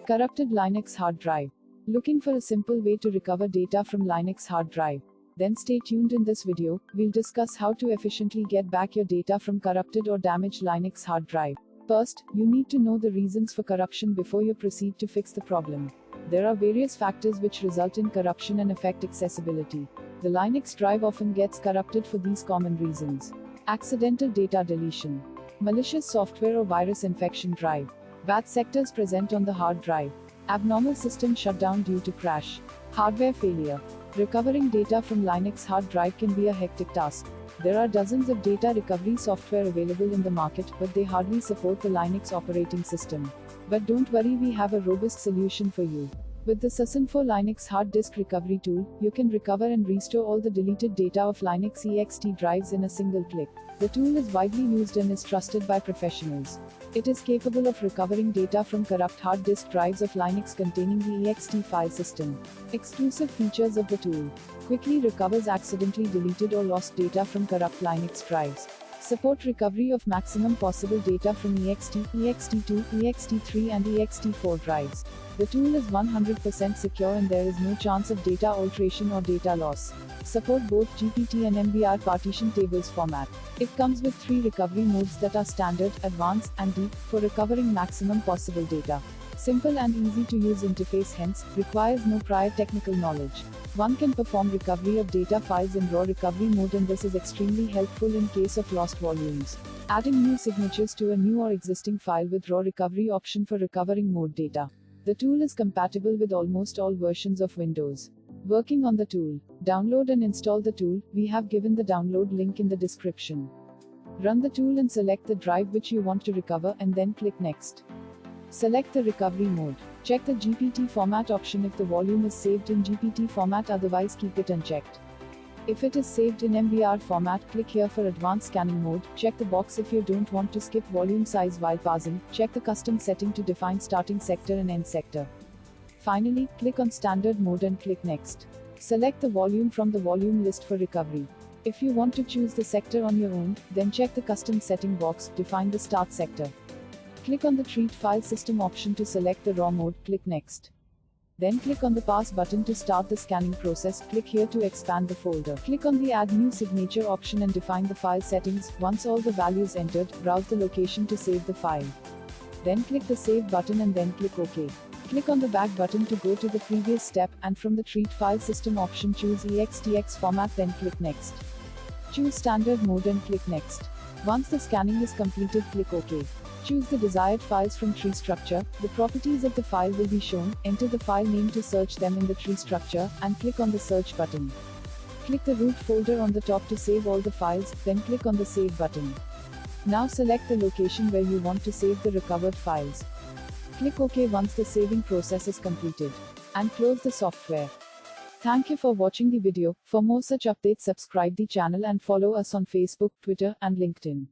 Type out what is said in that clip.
Corrupted Linux hard drive. Looking for a simple way to recover data from Linux hard drive? Then stay tuned. In this video, we'll discuss how to efficiently get back your data from corrupted or damaged Linux hard drive. First, you need to know the reasons for corruption before you proceed to fix the problem. There are various factors which result in corruption and affect accessibility. The Linux drive often gets corrupted for these common reasons. Accidental data deletion. Malicious software or virus infection drive. Bad sectors present on the hard drive. Abnormal system shutdown due to crash. Hardware failure. Recovering data from Linux hard drive can be a hectic task. There are dozens of data recovery software available in the market, but they hardly support the Linux operating system. But don't worry, we have a robust solution for you. With the SysInfoTools Linux Hard Disk Recovery tool, you can recover and restore all the deleted data of Linux EXT drives in a single click. The tool is widely used and is trusted by professionals. It is capable of recovering data from corrupt hard disk drives of Linux containing the EXT file system. Exclusive features of the tool. Quickly recovers accidentally deleted or lost data from corrupt Linux drives. Support recovery of maximum possible data from EXT, EXT2, EXT3 and EXT4 drives. The tool is 100% secure and there is no chance of data alteration or data loss. Support both GPT and MBR partition tables format. It comes with 3 recovery modes that are standard, advanced, and deep, for recovering maximum possible data. Simple and easy to use interface, hence, requires no prior technical knowledge. One can perform recovery of data files in raw recovery mode, and this is extremely helpful in case of lost volumes. Adding new signatures to a new or existing file with raw recovery option for recovering mode data. The tool is compatible with almost all versions of Windows. Working on the tool. Download and install the tool. We have given the download link in the description. Run the tool and select the drive which you want to recover and then click Next. Select the recovery mode. Check the GPT format option if the volume is saved in GPT format, otherwise keep it unchecked. If it is saved in MBR format, click here for advanced scanning mode. Check the box if you don't want to skip volume size while parsing. Check the custom setting to define starting sector and end sector. Finally, click on standard mode and click Next. Select the volume from the volume list for recovery. If you want to choose the sector on your own, then check the custom setting box, define the start sector. Click on the Treat File System option to select the raw mode, click Next. Then click on the Pass button to start the scanning process, click here to expand the folder. Click on the Add New Signature option and define the file settings. Once all the values entered, browse the location to save the file. Then click the Save button and then click OK. Click on the Back button to go to the previous step, and from the Treat File System option choose EXTX format, then click Next. Choose Standard Mode and click Next. Once the scanning is completed, click OK. Choose the desired files from tree structure. The properties of the file will be shown. Enter the file name to search them in the tree structure, and click on the Search button. Click the root folder on the top to save all the files, then click on the Save button. Now select the location where you want to save the recovered files. Click OK once the saving process is completed. And close the software. Thank you for watching the video. For more such updates, subscribe the channel and follow us on Facebook, Twitter, and LinkedIn.